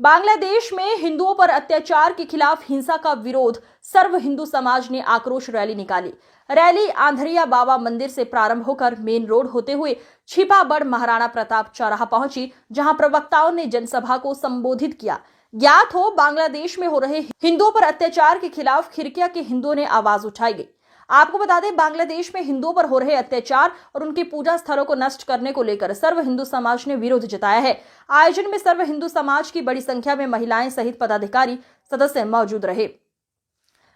बांग्लादेश में हिंदुओं पर अत्याचार के खिलाफ हिंसा का विरोध सर्व हिंदू समाज ने आक्रोश रैली निकाली। रैली आंधरिया बाबा मंदिर से प्रारंभ होकर मेन रोड होते हुए छिपाबड़ महाराणा प्रताप चौराहा पहुंची, जहां प्रवक्ताओं ने जनसभा को संबोधित किया। ज्ञात हो, बांग्लादेश में हो रहे हिंदुओं पर अत्याचार के खिलाफ खिरकिया के हिंदुओं ने आवाज उठाई गई। आपको बता दें, बांग्लादेश में हिंदुओं पर हो रहे अत्याचार और उनके पूजा स्थलों को नष्ट करने को लेकर सर्व हिंदू समाज ने विरोध जताया है। आयोजन में सर्व हिंदू समाज की बड़ी संख्या में महिलाएं सहित पदाधिकारी सदस्य मौजूद रहे।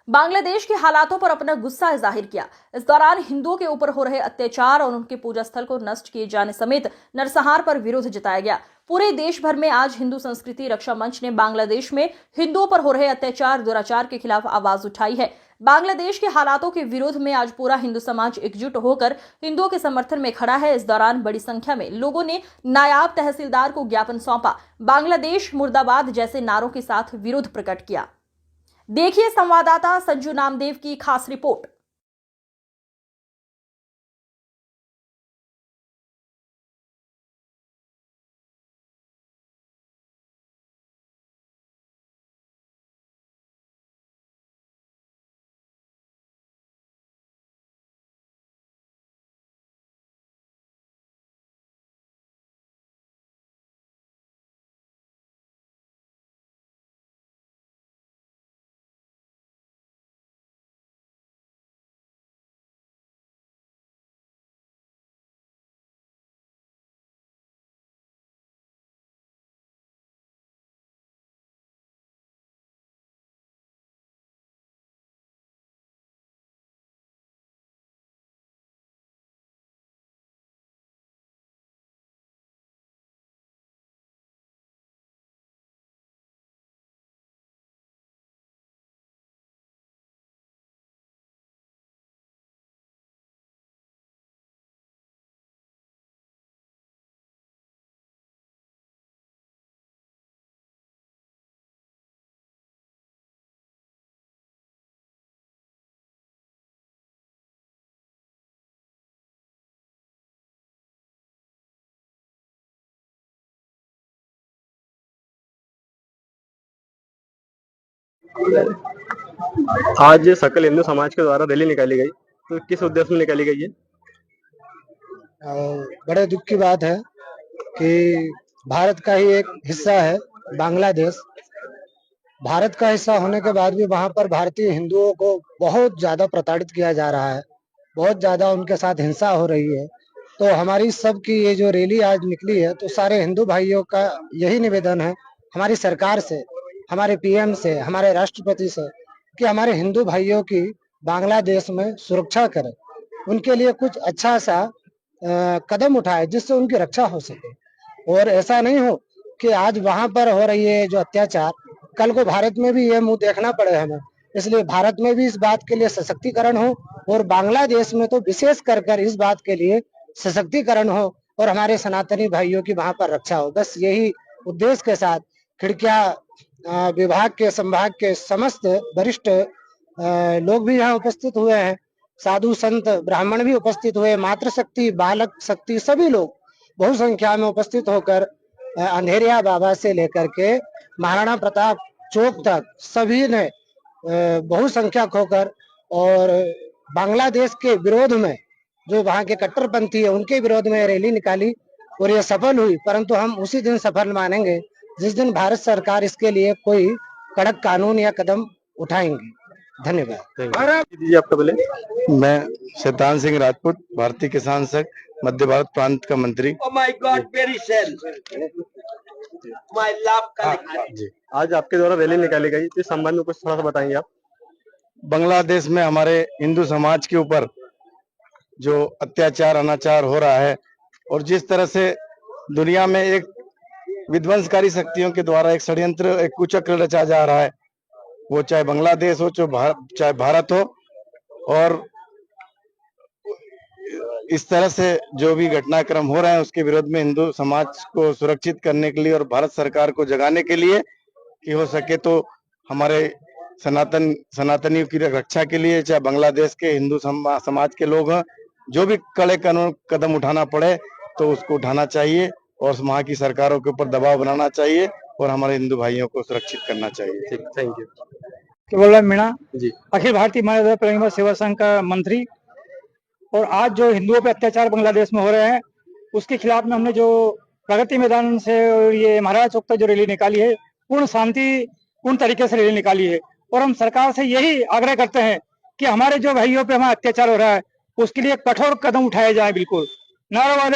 बांग्लादेश के हालातों पर अपना गुस्सा जाहिर किया। इस दौरान हिंदुओं के ऊपर हो रहे अत्याचार और उनके पूजा स्थल को नष्ट किए जाने समेत नरसंहार पर विरोध जताया गया। पूरे देश भर में आज हिंदू संस्कृति रक्षा मंच ने बांग्लादेश में हिंदुओं पर हो रहे अत्याचार दुराचार के खिलाफ आवाज उठाई है। बांग्लादेश के हालातों के विरोध में आज पूरा हिंदू समाज एकजुट होकर हिंदुओं के समर्थन में खड़ा है। इस दौरान बड़ी संख्या में लोगों ने नायाब तहसीलदार को ज्ञापन सौंपा, बांग्लादेश मुर्दाबाद जैसे नारों के साथ विरोध प्रकट किया। देखिए संवाददाता संजू नामदेव की खास रिपोर्ट। आज सकल हिंदू समाज के द्वारा रैली निकाली गई, तो किस उद्देश्य में निकाली गई है? बड़े दुख की बात है कि भारत का ही एक हिस्सा है बांग्लादेश। भारत का हिस्सा होने के बाद भी वहां पर भारतीय हिंदुओं को बहुत ज्यादा प्रताड़ित किया जा रहा है, बहुत ज्यादा उनके साथ हिंसा हो रही है। तो हमारी सबकी ये जो रैली आज निकली है, तो सारे हिंदू भाइयों का यही निवेदन है हमारी सरकार से, हमारे पीएम से, हमारे राष्ट्रपति से, कि हमारे हिंदू भाइयों की बांग्लादेश में सुरक्षा करें, उनके लिए कुछ अच्छा सा कदम उठाए जिससे उनकी रक्षा हो सके। और ऐसा नहीं हो कि आज वहां पर हो रही है जो अत्याचार, कल को भारत में भी ये मुंह देखना पड़े हमें। इसलिए भारत में भी इस बात के लिए सशक्तिकरण हो और बांग्लादेश में तो विशेष कर इस बात के लिए सशक्तिकरण हो और हमारे सनातनी भाइयों की वहां पर रक्षा हो। बस यही उद्देश्य के साथ खिड़किया विभाग के संभाग के समस्त वरिष्ठ लोग भी यहाँ उपस्थित हुए हैं, साधु संत ब्राह्मण भी उपस्थित हुए, मातृशक्ति बालक शक्ति सभी लोग बहु संख्या में उपस्थित होकर अंधेरिया बाबा से लेकर के महाराणा प्रताप चौक तक सभी ने बहुसंख्यक होकर और बांग्लादेश के विरोध में, जो वहां के कट्टरपंथी है उनके विरोध में रैली निकाली और ये सफल हुई। परंतु हम उसी दिन सफल मानेंगे जिस दिन भारत सरकार इसके लिए कोई कड़क कानून या कदम उठाएंगी। धन्यवाद। दीजिए आपका बोले। मैं शैतान सिंह राजपूत, भारतीय किसान संघ मध्य भारत प्रांत का मंत्री। जी, आज आपके द्वारा रैली निकाली गई, इस संबंध में कुछ थोड़ा सा बताएंगे आप? बांग्लादेश में हमारे हिंदू समाज के ऊपर जो अत्याचार अनाचार हो रहा है और जिस तरह से दुनिया में एक विध्वंसकारी शक्तियों के द्वारा एक षड्यंत्र, एक कुचक्र रचा जा रहा है, वो चाहे बांग्लादेश हो चाहे भारत हो, और इस तरह से जो भी घटनाक्रम हो रहे हैं उसके विरोध में हिंदू समाज को सुरक्षित करने के लिए और भारत सरकार को जगाने के लिए कि हो सके तो हमारे सनातनियों की रक्षा के लिए, चाहे बांग्लादेश के हिंदू समाज के लोग हैं, जो भी कड़े कानून कदम उठाना पड़े तो उसको उठाना चाहिए और वहां की सरकारों के ऊपर दबाव बनाना चाहिए और हमारे हिंदू भाइयों को सुरक्षित करना चाहिए। ठीक, थैंक यू केवल मीणा, जी। अखिल भारतीय मानव परिवार सेवा संघ का मंत्री। और आज जो हिंदुओं पे अत्याचार बांग्लादेश में हो रहे हैं, उसके खिलाफ में हमने जो प्रगति मैदान से और ये महाराज चौक तक जो रैली निकाली है, पूर्ण शांति पूर्ण तरीके से रैली निकाली है। और हम सरकार से यही आग्रह करते हैं कि हमारे जो भाइयों पे हमारा अत्याचार हो रहा है, उसके लिए कठोर कदम उठाए जाए। बिल्कुल नाराबाद।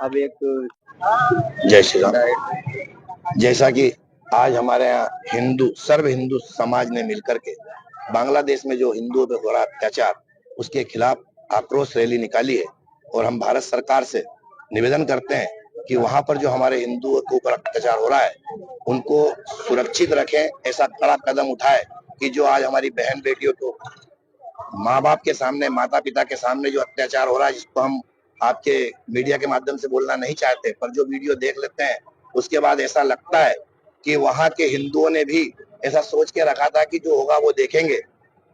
अब एक जय श्री राम। जैसा कि आज हमारे यहाँ सर्व हिंदू समाज ने मिलकर के बांग्लादेश में जो हिंदुओं पे हो रहा अत्याचार, उसके खिलाफ आक्रोश रैली निकाली है। और हम भारत सरकार से निवेदन करते हैं कि वहां पर जो हमारे हिंदुओं के ऊपर अत्याचार हो रहा है, उनको सुरक्षित रखें, ऐसा कड़ा कदम उठाए कि जो आज हमारी बहन बेटियों को माँ बाप के सामने, माता पिता के सामने जो अत्याचार हो रहा है, जिसको हम आपके मीडिया के माध्यम से बोलना नहीं चाहते, पर जो वीडियो देख लेते हैं उसके बाद ऐसा लगता है कि वहां के हिंदुओं ने भी ऐसा सोच के रखा था कि जो होगा वो देखेंगे।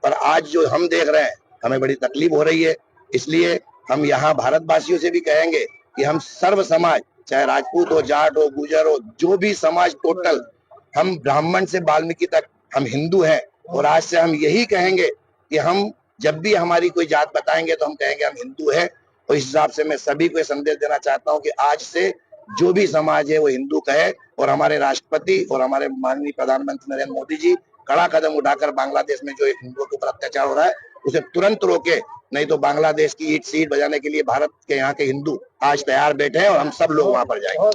पर आज जो हम देख रहे हैं, हमें बड़ी तकलीफ हो रही है। इसलिए हम यहाँ भारतवासियों से भी कहेंगे कि हम सर्व समाज, चाहे राजपूत हो, जाट हो, गुजर हो, जो भी समाज टोटल, हम ब्राह्मण से वाल्मीकि तक हम हिंदू हैं। और आज से हम यही कहेंगे कि हम जब भी हमारी कोई जात बताएंगे तो हम कहेंगे हम हिंदू हैं। और इस हिसाब से मैं सभी को संदेश देना चाहता हूं कि आज से जो भी समाज है वो हिंदू कहे। और हमारे राष्ट्रपति और हमारे माननीय प्रधानमंत्री नरेंद्र मोदी जी कड़ा कदम उठाकर बांग्लादेश में जो हिंदुओं के ऊपर अत्याचार हो रहा है उसे तुरंत रोके, नहीं तो बांग्लादेश की ईट सीट बजाने के लिए भारत के यहाँ के हिंदू आज तैयार बैठे हैं और हम सब लोग वहां पर जाएंगे।